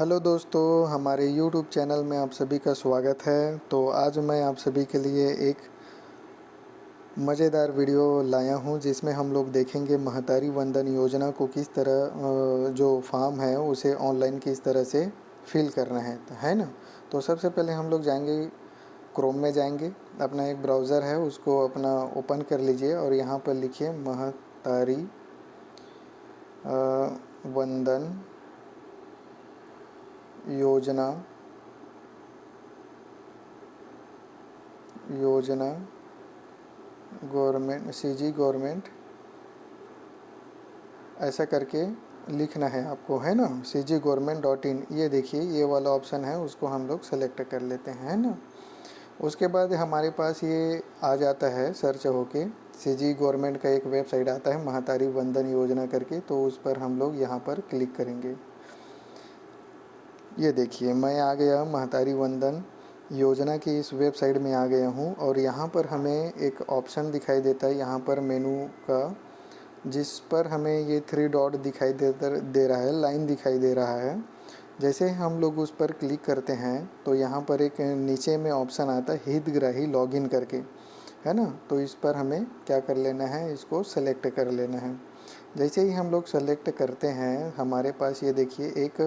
Hello दोस्तों, हमारे YouTube channel में आप सभी का स्वागत है। तो आज मैं आप सभी के लिए एक मज़ेदार वीडियो लाया हूं जिसमें हम लोग देखेंगे महतारी वंदन योजना को किस तरह जो फॉर्म है उसे ऑनलाइन किस तरह से फिल करना है ना। तो सबसे पहले हम लोग जाएंगे, क्रोम में जाएंगे, अपना एक ब्राउज़र है उसको अपना ओपन कर लीजिए और यहाँ पर लिखिए महतारी वंदन योजना गवर्नमेंट सीजी गवर्नमेंट ऐसा करके लिखना है आपको, है ना। cggovernment.in, ये देखिए ये वाला ऑप्शन है, उसको हम लोग सेलेक्ट कर लेते हैं, है ना। उसके बाद हमारे पास ये आ जाता है सर्च होके, सीजी गवर्नमेंट का एक वेबसाइट आता है महतारी वंदन योजना करके, तो उस पर हम लोग यहाँ पर क्लिक करेंगे। ये देखिए मैं आ गया महतारी वंदन योजना की इस वेबसाइट में आ गया हूँ और यहाँ पर हमें एक ऑप्शन दिखाई देता है यहाँ पर मेनू का, जिस पर हमें ये 3 डॉट दिखाई दे रहा है, लाइन दिखाई दे रहा है। जैसे हम लोग उस पर क्लिक करते हैं तो यहाँ पर एक नीचे में ऑप्शन आता है हितग्राही लॉगिन करके, है ना। तो इस पर हमें क्या कर लेना है, इसको सेलेक्ट कर लेना है। जैसे ही हम लोग सेलेक्ट करते हैं हमारे पास ये देखिए एक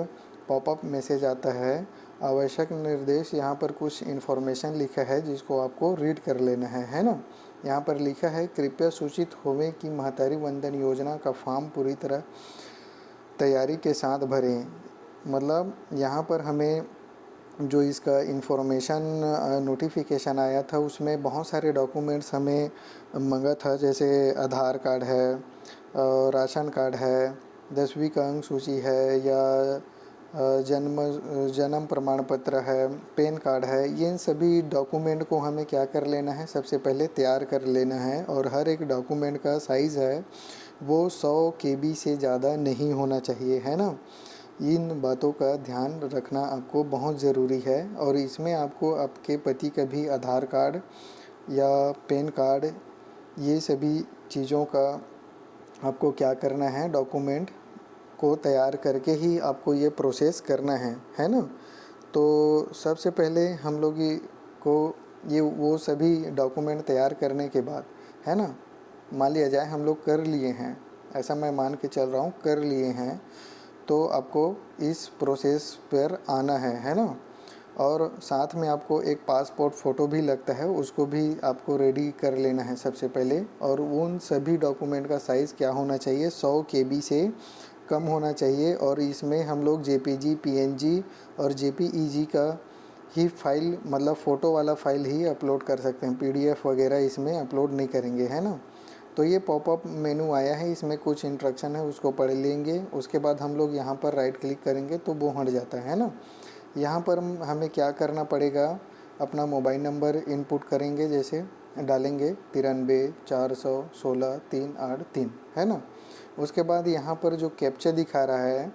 पॉपअप मैसेज आता है, आवश्यक निर्देश। यहाँ पर कुछ इन्फॉर्मेशन लिखा है जिसको आपको रीड कर लेना है ना। यहाँ पर लिखा है कृपया सूचित होवें कि महतारी वंदन योजना का फॉर्म पूरी तरह तैयारी के साथ भरें। मतलब यहाँ पर हमें जो इसका इन्फॉर्मेशन नोटिफिकेशन आया था उसमें बहुत सारे डॉक्यूमेंट्स हमें मांगा था, जैसे आधार कार्ड है, राशन कार्ड है, 10वीं का अंक सूची है, या जन्म प्रमाण पत्र है, पैन कार्ड है। ये इन सभी डॉक्यूमेंट को हमें क्या कर लेना है, सबसे पहले तैयार कर लेना है। और हर एक डॉक्यूमेंट का साइज़ है वो 100 KB से ज़्यादा नहीं होना चाहिए, है ना। इन बातों का ध्यान रखना आपको बहुत ज़रूरी है। और इसमें आपको आपके पति का भी आधार कार्ड या पैन कार्ड, ये सभी चीज़ों का आपको क्या करना है, डॉक्यूमेंट को तैयार करके ही आपको ये प्रोसेस करना है ना। तो सबसे पहले हम लोग को ये वो सभी डॉक्यूमेंट तैयार करने के बाद, है ना, मान लिया जाए हम लोग कर लिए हैं, ऐसा मैं मान के चल रहा हूँ, कर लिए हैं, तो आपको इस प्रोसेस पर आना है ना। और साथ में आपको एक पासपोर्ट फ़ोटो भी लगता है, उसको भी आपको रेडी कर लेना है सबसे पहले। और उन सभी डॉक्यूमेंट का साइज़ क्या होना चाहिए, 100 KB से कम होना चाहिए। और इसमें हम लोग JPG, PNG और JPEG का ही फाइल, मतलब फ़ोटो वाला फाइल ही अपलोड कर सकते हैं, PDF वगैरह इसमें अपलोड नहीं करेंगे, है ना। तो ये पॉपअप मेनू आया है, इसमें कुछ इंस्ट्रक्शन है उसको पढ़ लेंगे। उसके बाद हम लोग यहाँ पर राइट क्लिक करेंगे तो वो हट जाता है ना। यहाँ पर हमें क्या करना पड़ेगा, अपना मोबाइल नंबर इनपुट करेंगे, जैसे डालेंगे 93 416 383, है ना। उसके बाद यहाँ पर जो कैप्चा दिखा रहा है,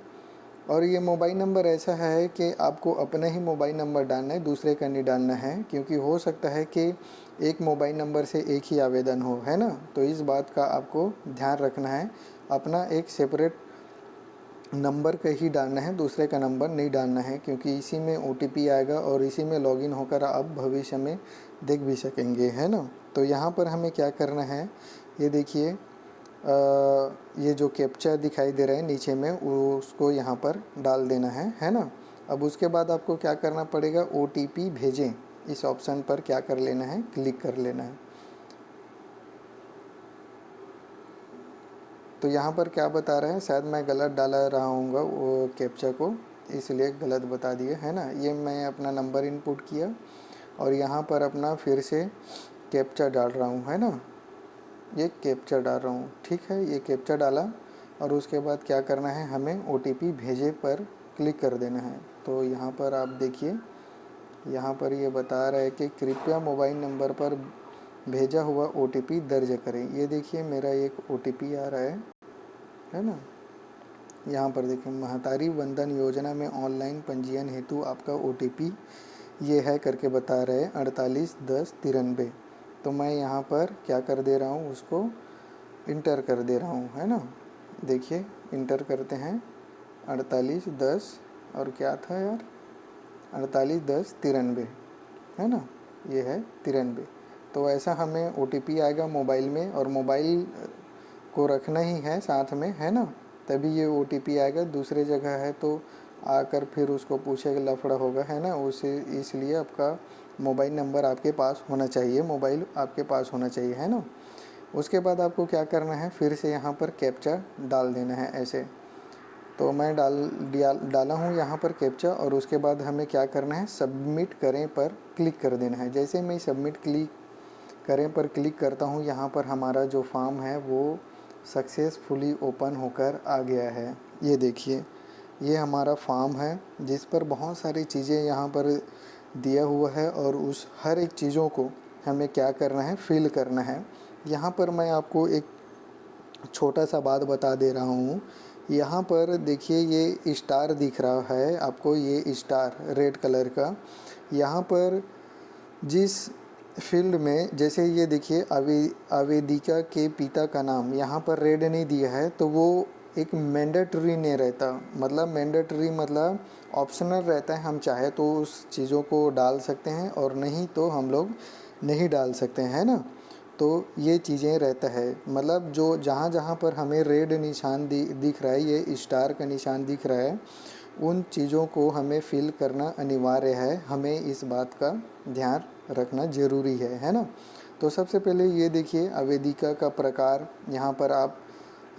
और ये मोबाइल नंबर ऐसा है कि आपको अपना ही मोबाइल नंबर डालना है, दूसरे का नहीं डालना है, क्योंकि हो सकता है कि एक मोबाइल नंबर से एक ही आवेदन हो, है ना। तो इस बात का आपको ध्यान रखना है, अपना एक सेपरेट नंबर का ही डालना है, दूसरे का नंबर नहीं डालना है, क्योंकि इसी में OTP आएगा और इसी में लॉगिन होकर आप भविष्य में देख भी सकेंगे, है ना। तो यहाँ पर हमें क्या करना है, ये देखिए ये जो कैप्चा दिखाई दे रहा है नीचे में, उसको यहाँ पर डाल देना है ना। अब उसके बाद आपको क्या करना पड़ेगा, OTP भेजें, इस ऑप्शन पर क्या कर लेना है, क्लिक कर लेना है। तो यहाँ पर क्या बता रहा है, शायद मैं गलत डाला रहा हूँगा वो कैप्चा को, इसलिए गलत बता दिए, है ना। ये मैं अपना नंबर इनपुट किया और यहाँ पर अपना फिर से कैप्चा डाल रहा हूँ, है ना। ये कैप्चा डाल रहा हूँ, ठीक है, ये कैप्चा डाला। और उसके बाद क्या करना है, हमें OTP भेजे पर क्लिक कर देना है। तो यहाँ पर आप देखिए, यहाँ पर ये बता रहा है कि कृपया मोबाइल नंबर पर भेजा हुआ OTP दर्ज करें। ये देखिए मेरा एक OTP आ रहा है ना। यहाँ पर देखिए महतारी वंदन योजना में ऑनलाइन पंजीयन हेतु आपका OTP ये है करके बता रहे हैं, 481093। तो मैं यहाँ पर क्या कर दे रहा हूँ, उसको इंटर कर दे रहा हूँ, है ना। देखिए इंटर करते हैं 4810 और क्या था यार, 4810 93, है ना, ये है 93। तो ऐसा हमें OTP आएगा मोबाइल में, और मोबाइल को रखना ही है साथ में, है ना, तभी ये OTP आएगा। दूसरे जगह है तो आकर फिर उसको पूछेगा, लफड़ा होगा, है ना, उसे इसलिए आपका मोबाइल नंबर आपके पास होना चाहिए, मोबाइल आपके पास होना चाहिए, है ना। उसके बाद आपको क्या करना है, फिर से यहाँ पर कैप्चा डाल देना है ऐसे। तो मैं डाला हूँ यहाँ पर कैप्चा, और उसके बाद हमें क्या करना है, सबमिट करें पर क्लिक कर देना है। जैसे मैं सबमिट क्लिक करें पर क्लिक करता हूँ, यहाँ पर हमारा जो फॉर्म है वो सक्सेसफुली ओपन होकर आ गया है। ये देखिए, ये हमारा फॉर्म है जिस पर बहुत सारी चीज़ें यहाँ पर दिया हुआ है, और उस हर एक चीज़ों को हमें क्या करना है, फिल करना है। यहाँ पर मैं आपको एक छोटा सा बात बता दे रहा हूँ। यहाँ पर देखिए, ये स्टार दिख रहा है आपको, ये स्टार रेड कलर का। यहाँ पर जिस फील्ड में, जैसे ये देखिए, आवेदिका के पिता का नाम यहाँ पर रेड नहीं दिया है, तो वो एक मैंडेटरी नहीं रहता। मतलब मैंडेटरी मतलब ऑप्शनल रहता है, हम चाहे तो उस चीज़ों को डाल सकते हैं, और नहीं तो हम लोग नहीं डाल सकते हैं, ना। तो ये चीज़ें रहता है, मतलब जो जहाँ जहाँ पर हमें रेड निशान दिख रहा है, ये स्टार का निशान दिख रहा है, उन चीज़ों को हमें फिल करना अनिवार्य है। हमें इस बात का ध्यान रखना ज़रूरी है ना। तो सबसे पहले ये देखिए, आवेदिका का प्रकार, यहाँ पर आप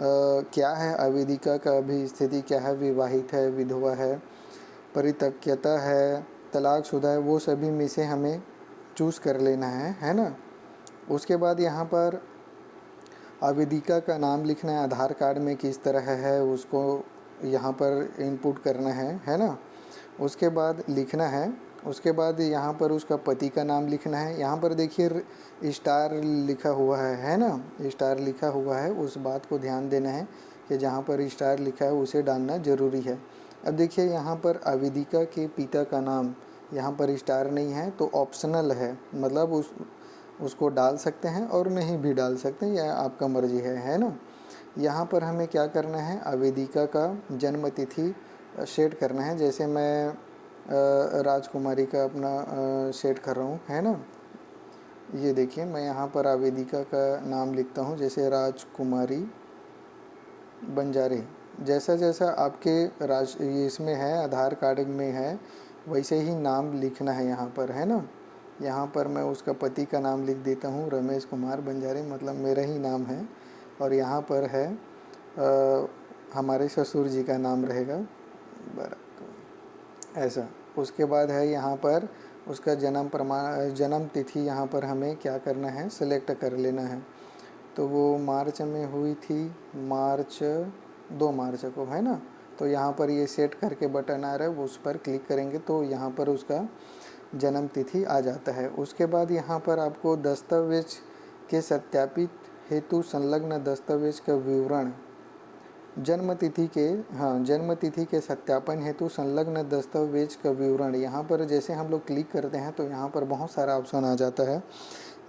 क्या है, आवेदिका का अभी स्थिति क्या है, विवाहित है, विधवा है, परित्यक्ता है, तलाकशुदा है, वो सभी में से हमें चूज़ कर लेना है ना। उसके बाद यहाँ पर आवेदिका का नाम लिखना है, आधार कार्ड में किस तरह है उसको यहाँ पर इनपुट करना है ना। उसके बाद लिखना है। उसके बाद यहाँ पर उसका पति का नाम लिखना है। यहाँ पर देखिए स्टार लिखा हुआ है ना, स्टार लिखा हुआ है, उस बात को ध्यान देना है कि जहाँ पर स्टार लिखा है उसे डालना ज़रूरी है। अब देखिए, यहाँ पर आवेदिका के पिता का नाम, यहाँ पर स्टार नहीं है तो ऑप्शनल है, मतलब उसको डाल सकते हैं और नहीं भी डाल सकते हैं, यह आपका मर्जी है ना। यहाँ पर हमें क्या करना है, आवेदिका का जन्म तिथि सेट करना है। जैसे मैं राजकुमारी का अपना सेट कर रहा हूँ, है ना। ये देखिए, मैं यहाँ पर आवेदिका का नाम लिखता हूँ, जैसे राजकुमारी बंजारे। जैसा जैसा आपके इसमें है, आधार कार्ड में है, वैसे ही नाम लिखना है यहाँ पर, है ना। यहाँ पर मैं उसका पति का नाम लिख देता हूँ, रमेश कुमार बंजारे, मतलब मेरा ही नाम है। और यहाँ पर है हमारे ससुर जी का नाम रहेगा, ऐसा। उसके बाद है यहाँ पर उसका जन्म तिथि, यहाँ पर हमें क्या करना है, सेलेक्ट कर लेना है। तो वो मार्च में हुई थी, 2 मार्च को, है ना। तो यहाँ पर ये सेट करके बटन आ रहा है, वो उस पर क्लिक करेंगे तो यहाँ पर उसका जन्म तिथि आ जाता है। उसके बाद यहाँ पर आपको दस्तावेज के सत्यापित हेतु संलग्न दस्तावेज का विवरण, जन्म तिथि के सत्यापन हेतु संलग्न दस्तावेज का विवरण। यहाँ पर जैसे हम लोग क्लिक करते हैं तो यहाँ पर बहुत सारा ऑप्शन आ जाता है।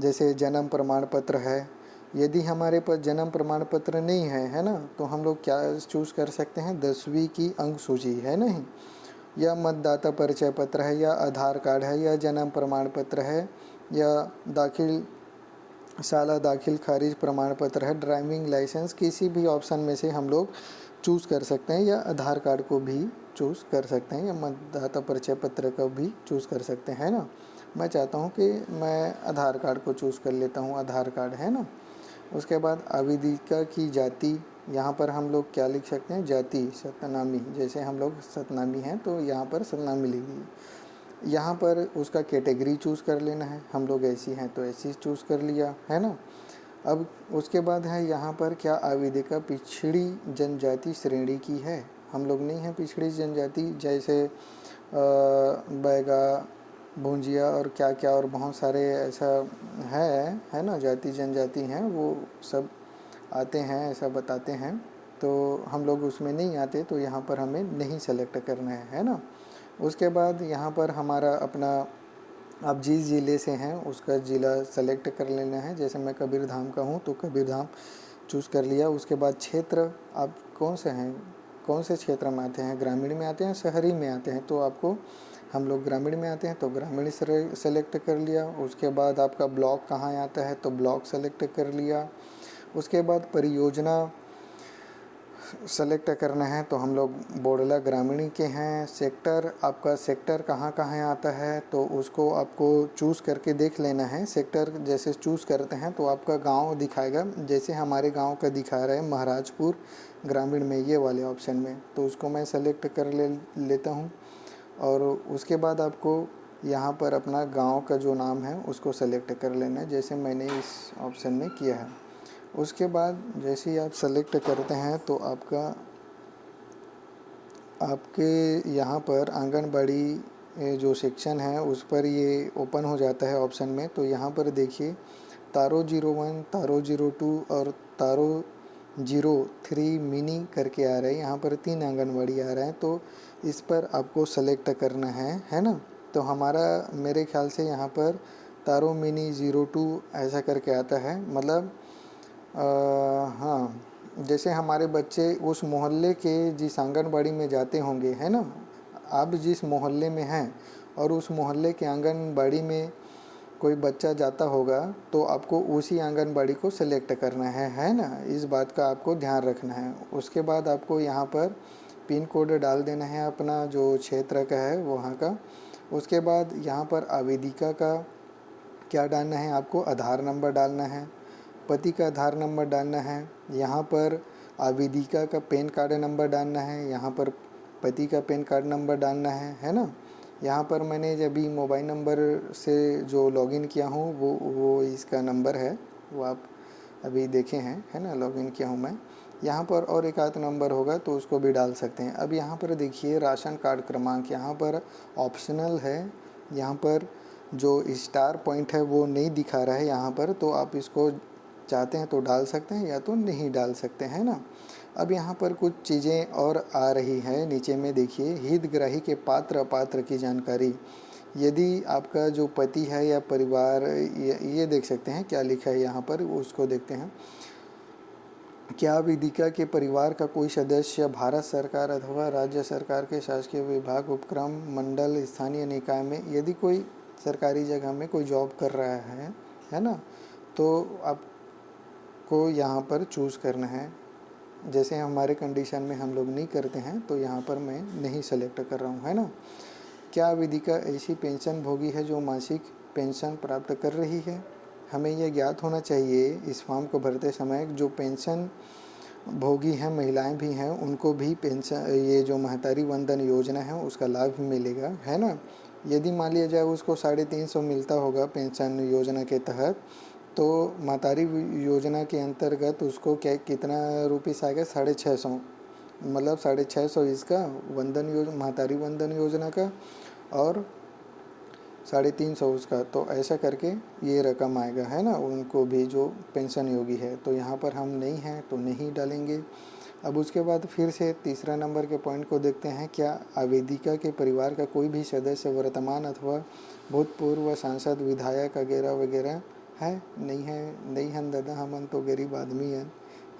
जैसे जन्म प्रमाण पत्र है, यदि हमारे पास जन्म प्रमाण पत्र नहीं है ना, तो हम लोग क्या चूज़ कर सकते हैं, 10वीं की अंक सूची, है नहीं, या मतदाता परिचय पत्र है, या आधार कार्ड है, या जन्म प्रमाण पत्र है, या साला दाखिल खारिज प्रमाण पत्र है, ड्राइविंग लाइसेंस, किसी भी ऑप्शन में से हम लोग चूज़ कर सकते हैं, या आधार कार्ड को भी चूज़ कर सकते हैं, या मतदाता परिचय पत्र का भी चूज़ कर सकते हैं ना। मैं चाहता हूँ कि मैं आधार कार्ड को चूज़ कर लेता हूँ, आधार कार्ड, है ना। उसके बाद आवेदिका की जाति, यहाँ पर हम लोग क्या लिख सकते हैं, जाति सतनामी, जैसे हम लोग सतनामी हैं तो यहाँ पर सतनामी लिख दीजिए। यहाँ पर उसका कैटेगरी चूज़ कर लेना है, हम लोग ऐसी हैं तो ऐसी चूज़ कर लिया, है ना। अब उसके बाद है यहाँ पर क्या आवेदिका पिछड़ी जनजाति श्रेणी की है, हम लोग नहीं हैं पिछड़ी जनजाति, जैसे बैगा, भुंजिया और क्या क्या और बहुत सारे ऐसा है ना, जाति जनजाति हैं, वो सब आते हैं, ऐसा बताते हैं। तो हम लोग उसमें नहीं आते, तो यहाँ पर हमें नहीं सेलेक्ट करना है ना। उसके बाद यहाँ पर हमारा अपना, आप जिस ज़िले से हैं उसका ज़िला सेलेक्ट कर लेना है। जैसे मैं कबीरधाम का हूँ तो कबीरधाम चूज़ कर लिया। उसके बाद क्षेत्र, आप कौन से हैं, कौन से क्षेत्र में आते हैं, ग्रामीण में आते हैं, शहरी में आते हैं। तो आपको हम लोग ग्रामीण में आते हैं तो ग्रामीण सेलेक्ट कर लिया। उसके बाद आपका ब्लॉक कहाँ आता है तो ब्लॉक सेलेक्ट कर लिया। उसके बाद परियोजना सेलेक्ट करना है तो हम लोग बोडला ग्रामीण के हैं। सेक्टर, आपका सेक्टर कहाँ कहाँ आता है तो उसको आपको चूज़ करके देख लेना है। सेक्टर जैसे चूज़ करते हैं तो आपका गांव दिखाएगा, जैसे हमारे गांव का दिखा रहा है महाराजपुर ग्रामीण में, ये वाले ऑप्शन में। तो उसको मैं सेलेक्ट कर लेता हूँ। और उसके बाद आपको यहाँ पर अपना गांव का जो नाम है उसको सेलेक्ट कर लेना है, जैसे मैंने इस ऑप्शन में किया है। उसके बाद जैसे ही आप सेलेक्ट करते हैं तो आपके यहाँ पर आंगनबाड़ी जो सेक्शन है उस पर ये ओपन हो जाता है ऑप्शन में। तो यहाँ पर देखिए तारो 01, तारो 02 और तारो 03 मिनी करके आ रहे हैं। यहाँ पर 3 आंगनबाड़ी आ रहे हैं, तो इस पर आपको सेलेक्ट करना है ना। तो हमारा मेरे ख्याल से यहाँ पर तारो मिनी 02 ऐसा करके आता है, मतलब हाँ, जैसे हमारे बच्चे उस मोहल्ले के जिस आंगनबाड़ी में जाते होंगे, है ना। आप जिस मोहल्ले में हैं और उस मोहल्ले के आंगनबाड़ी में कोई बच्चा जाता होगा तो आपको उसी आंगनबाड़ी को सेलेक्ट करना है ना। इस बात का आपको ध्यान रखना है। उसके बाद आपको यहाँ पर पिन कोड डाल देना है अपना जो क्षेत्र का है वहाँ का। उसके बाद यहाँ पर आवेदिका का क्या डालना है, आपको आधार नंबर डालना है, पति का आधार नंबर डालना है, यहाँ पर आवेदिका का पैन कार्ड नंबर डालना है, यहाँ पर पति का पैन कार्ड नंबर डालना है ना। यहाँ पर मैंने जब भी मोबाइल नंबर से जो लॉगिन किया हूँ वो इसका नंबर है, वो आप अभी देखे हैं, है ना, लॉगिन किया हूँ मैं। यहाँ पर और एक आध नंबर होगा तो उसको भी डाल सकते हैं। अब यहाँ पर देखिए राशन कार्ड क्रमांक यहाँ पर ऑप्शनल है। यहाँ पर जो स्टार पॉइंट है वो नहीं दिखा रहा है यहाँ पर, तो आप इसको चाहते हैं तो डाल सकते हैं या तो नहीं डाल सकते हैं ना। अब यहाँ पर कुछ चीज़ें और आ रही हैं नीचे में, देखिए हितग्राही के पात्र अपात्र की जानकारी। यदि आपका जो पति है या परिवार, ये देख सकते हैं क्या लिखा है यहाँ पर, उसको देखते हैं। क्या वेदिका के परिवार का कोई सदस्य भारत सरकार अथवा राज्य सरकार के शासकीय विभाग, उपक्रम, मंडल, स्थानीय निकाय में, यदि कोई सरकारी जगह में कोई जॉब कर रहा है ना, तो आपको यहाँ पर चूज़ करना है। जैसे हमारे कंडीशन में हम लोग नहीं करते हैं तो यहाँ पर मैं नहीं सेलेक्ट कर रहा हूँ, है ना। क्या वेदिका ऐसी पेंशन भोगी है जो मासिक पेंशन प्राप्त कर रही है। हमें यह ज्ञात होना चाहिए इस फॉर्म को भरते समय, जो पेंशन भोगी हैं महिलाएं भी हैं उनको भी पेंशन, ये जो महतारी वंदन योजना है उसका लाभ मिलेगा, है ना। यदि मान लिया जाए उसको 350 मिलता होगा पेंशन योजना के तहत, तो महतारी योजना के अंतर्गत उसको क्या कितना रुपीस आएगा, 650, मतलब 650 इसका महतारी वंदन योजना का और 350 उसका। तो ऐसा करके ये रकम आएगा, है ना, उनको भी जो पेंशन योगी है। तो यहाँ पर हम नहीं हैं तो नहीं डालेंगे। अब उसके बाद फिर से तीसरा नंबर के पॉइंट को देखते हैं। क्या आवेदिका के परिवार का कोई भी सदस्य वर्तमान अथवा भूतपूर्व सांसद, विधायक वगैरह वगैरह है। नहीं है दादा, हमन तो गरीब आदमी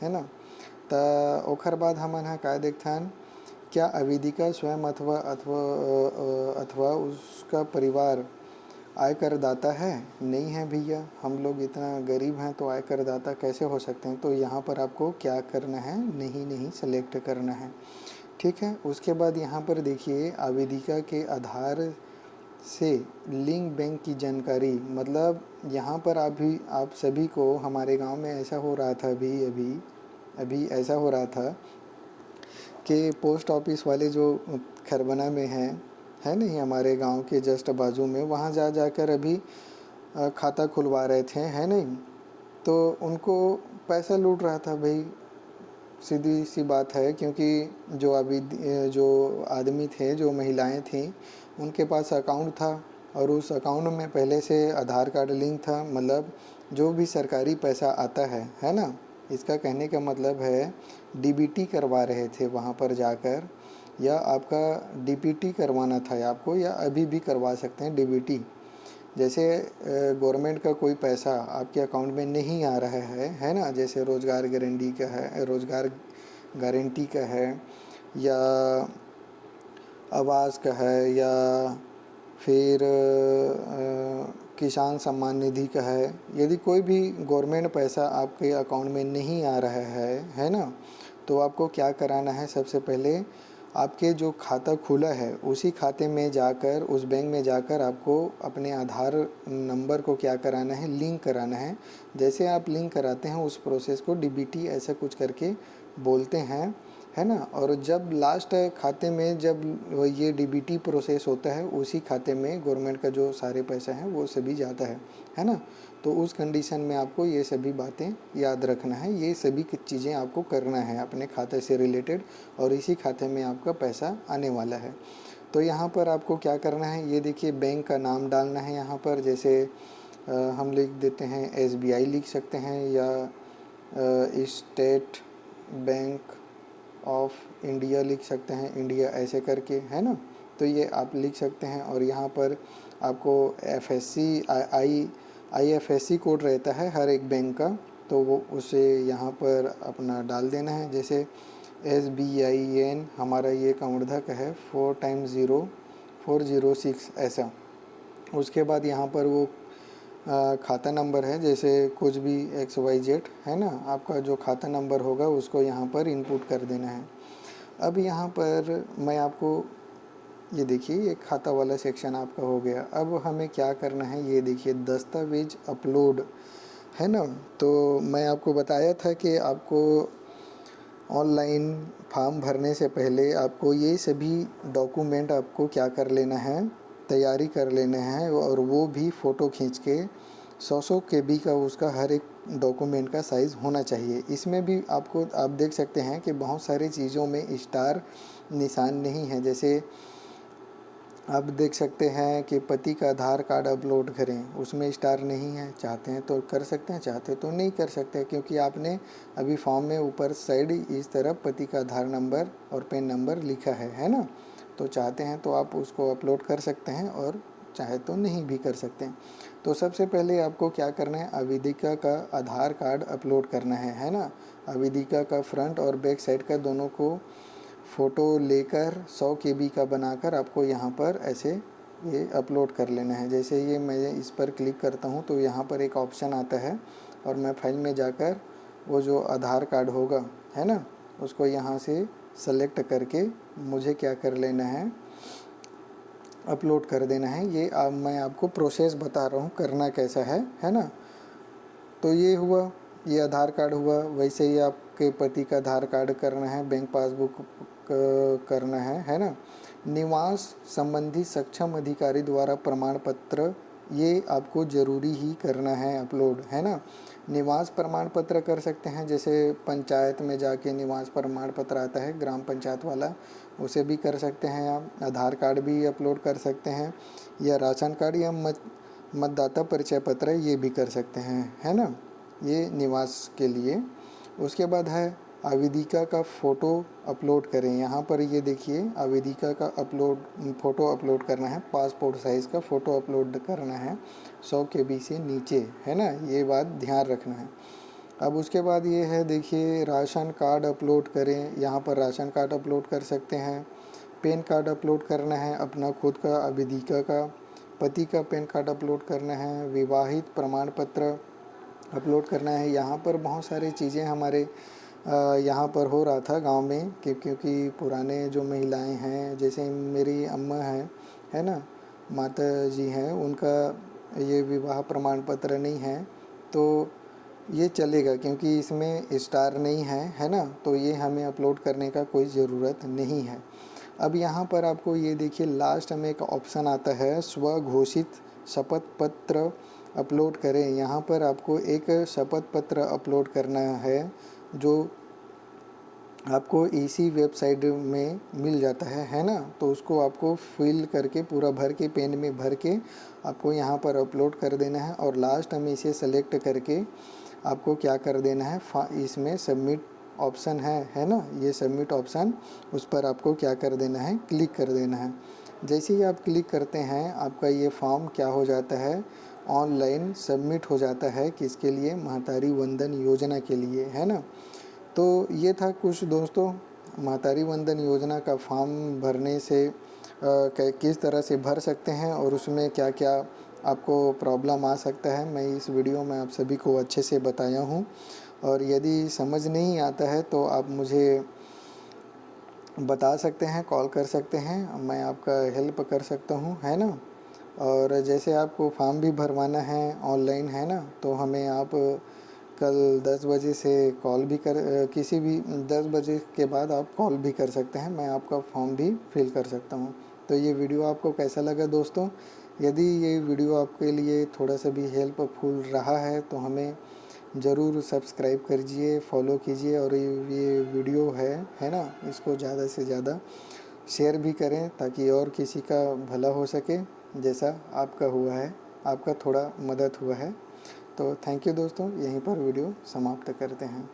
है ना। तो ओखर बाद हमन हा का देखथन, क्या आवेदिका स्वयं अथवा उसका परिवार आयकर दाता है। नहीं है भैया, हम लोग इतना गरीब हैं तो आयकर दाता कैसे हो सकते हैं। तो यहाँ पर आपको क्या करना है, नहीं सेलेक्ट करना है, ठीक है। उसके बाद यहाँ पर देखिए आवेदिका के आधार से लिंक बैंक की जानकारी, मतलब यहाँ पर आप सभी को, हमारे गांव में ऐसा हो रहा था, अभी ऐसा हो रहा था कि पोस्ट ऑफिस वाले जो खरबना में है नहीं, हमारे गांव के जस्ट बाजू में, वहाँ जाकर अभी खाता खुलवा रहे थे, है नहीं। तो उनको पैसा लूट रहा था भाई, सीधी सी बात है। क्योंकि जो आदमी थे, जो महिलाएं थीं, उनके पास अकाउंट था और उस अकाउंट में पहले से आधार कार्ड लिंक था। मतलब जो भी सरकारी पैसा आता है ना, इसका कहने का मतलब है डीबीटी करवा रहे थे वहाँ पर जाकर, या आपका डीपीटी करवाना था आपको, या अभी भी करवा सकते हैं डीबीटी। जैसे गवर्नमेंट का कोई पैसा आपके अकाउंट में नहीं आ रहा है ना, जैसे रोज़गार गारंटी का है, या आवास का है, या फिर किसान सम्मान निधि का है। यदि कोई भी गवर्नमेंट पैसा आपके अकाउंट में नहीं आ रहा है ना, तो आपको क्या कराना है, सबसे पहले आपके जो खाता खुला है उसी खाते में जाकर, उस बैंक में जाकर आपको अपने आधार नंबर को क्या कराना है, लिंक कराना है। जैसे आप लिंक कराते हैं उस प्रोसेस को डीबीटी ऐसा कुछ करके बोलते हैं, है ना। और जब लास्ट खाते में जब ये डीबीटी प्रोसेस होता है, उसी खाते में गवर्नमेंट का जो सारे पैसा है वो सभी जाता है ना। तो उस कंडीशन में आपको ये सभी बातें याद रखना है, ये सभी चीज़ें आपको करना है अपने खाते से रिलेटेड, और इसी खाते में आपका पैसा आने वाला है। तो यहाँ पर आपको क्या करना है, ये देखिए बैंक का नाम डालना है यहाँ पर। जैसे हम लिख देते हैं एसबीआई लिख सकते हैं, या स्टेट बैंक ऑफ इंडिया लिख सकते हैं, इंडिया ऐसे करके, है ना। तो ये आप लिख सकते हैं। और यहाँ पर आपको एफएससी आईएफएससी कोड रहता है हर एक बैंक का, तो वो उसे यहाँ पर अपना डाल देना है। जैसे SBIN हमारा ये कंवर्धक है 4x0406 ऐसा। उसके बाद यहाँ पर वो खाता नंबर है, जैसे कुछ भी XYZ, है ना, आपका जो खाता नंबर होगा उसको यहाँ पर इनपुट कर देना है। अब यहाँ पर मैं आपको ये देखिए, ये खाता वाला सेक्शन आपका हो गया। अब हमें क्या करना है, ये देखिए दस्तावेज अपलोड, है ना। तो मैं आपको बताया था कि आपको ऑनलाइन फॉर्म भरने से पहले आपको ये सभी डॉक्यूमेंट आपको क्या कर लेना है, तैयारी कर लेना है, और वो भी फ़ोटो खींच के 100 KB का उसका हर एक डॉक्यूमेंट का साइज़ होना चाहिए। इसमें भी आपको आप देख सकते हैं कि बहुत सारी चीज़ों में स्टार निशान नहीं है। जैसे आप देख सकते हैं कि पति का आधार कार्ड अपलोड करें, उसमें स्टार नहीं है। चाहते हैं तो कर सकते हैं, चाहते तो नहीं कर सकते, क्योंकि आपने अभी फॉर्म में ऊपर साइड इस तरफ पति का आधार नंबर और पैन नंबर लिखा है ना। तो चाहते हैं तो आप उसको अपलोड कर सकते हैं, और चाहे तो नहीं भी कर सकते हैं। तो सबसे पहले आपको क्या करना है, आवेदिका का आधार कार्ड अपलोड करना है ना। आवेदिका का फ्रंट और बैक साइड का दोनों को फ़ोटो लेकर 100 KB का बनाकर आपको यहाँ पर ऐसे ये अपलोड कर लेना है। जैसे ये मैं इस पर क्लिक करता हूँ तो यहाँ पर एक ऑप्शन आता है, और मैं फाइल में जाकर वो जो आधार कार्ड होगा, है ना, उसको यहाँ से सेलेक्ट करके मुझे क्या कर लेना है, अपलोड कर देना है। ये मैं आपको प्रोसेस बता रहा हूँ करना कैसा है ना। तो ये हुआ, ये आधार कार्ड हुआ। वैसे ही आपके पति का आधार कार्ड करना है, बैंक पासबुक करना है ना। निवास संबंधी सक्षम अधिकारी द्वारा प्रमाण पत्र, ये आपको ज़रूरी ही करना है अपलोड, है ना। निवास प्रमाण पत्र कर सकते हैं, जैसे पंचायत में जाके निवास प्रमाण पत्र आता है ग्राम पंचायत वाला, उसे भी कर सकते हैं आप। आधार कार्ड भी अपलोड कर सकते हैं, या राशन कार्ड या मतदाता परिचय पत्र ये भी कर सकते हैं, है ना, ये निवास के लिए। उसके बाद है आवेदिका का फ़ोटो अपलोड करें। यहाँ पर ये देखिए आवेदिका का फ़ोटो अपलोड करना है, पासपोर्ट साइज़ का फ़ोटो अपलोड करना है 100 KB से नीचे, है ना, ये बात ध्यान रखना है। अब उसके बाद ये है, देखिए राशन कार्ड अपलोड करें। यहाँ पर राशन कार्ड अपलोड कर सकते हैं, पैन कार्ड अपलोड करना है अपना खुद का, आवेदिका का, पति का पैन कार्ड अपलोड करना है, विवाहित प्रमाण पत्र अपलोड करना है। यहाँ पर बहुत सारी चीज़ें हमारे यहाँ पर हो रहा था गांव में, क्योंकि पुराने जो महिलाएं हैं, जैसे मेरी अम्मा है ना, माता जी हैं, उनका ये विवाह प्रमाण पत्र नहीं है, तो ये चलेगा क्योंकि इसमें स्टार नहीं है ना। तो ये हमें अपलोड करने का कोई ज़रूरत नहीं है। अब यहाँ पर आपको ये देखिए लास्ट में एक ऑप्शन आता है, स्वघोषित शपथ पत्र अपलोड करें। यहाँ पर आपको एक शपथ पत्र अपलोड करना है, जो आपको इसी वेबसाइट में मिल जाता है ना। तो उसको आपको फिल करके पूरा भर के, पेन में भर के आपको यहाँ पर अपलोड कर देना है, और लास्ट में इसे सेलेक्ट करके आपको क्या कर देना है, इसमें सबमिट ऑप्शन है ना, ये सबमिट ऑप्शन, उस पर आपको क्या कर देना है, क्लिक कर देना है। जैसे ही आप क्लिक करते हैं आपका ये फॉर्म क्या हो जाता है, ऑनलाइन सबमिट हो जाता है। किसके लिए, महतारी वंदन योजना के लिए, है ना। तो ये था कुछ दोस्तों महतारी वंदन योजना का फॉर्म भरने से किस तरह से भर सकते हैं और उसमें क्या क्या आपको प्रॉब्लम आ सकता है, मैं इस वीडियो में आप सभी को अच्छे से बताया हूँ। और यदि समझ नहीं आता है तो आप मुझे बता सकते हैं, कॉल कर सकते हैं, मैं आपका हेल्प कर सकता हूँ, है ना। और जैसे आपको फॉर्म भी भरवाना है ऑनलाइन, है ना, तो हमें आप कल 10 बजे से कॉल भी कर किसी भी 10 बजे के बाद आप कॉल भी कर सकते हैं, मैं आपका फॉर्म भी फिल कर सकता हूँ। तो ये वीडियो आपको कैसा लगा दोस्तों? यदि ये वीडियो आपके लिए थोड़ा सा भी हेल्पफुल रहा है तो हमें ज़रूर सब्सक्राइब कीजिए, फॉलो कीजिए, और ये वीडियो है ना, इसको ज़्यादा से ज़्यादा शेयर भी करें ताकि और किसी का भला हो सके, जैसा आपका हुआ है, आपका थोड़ा मदद हुआ है। तो थैंक यू दोस्तों, यहीं पर वीडियो समाप्त करते हैं।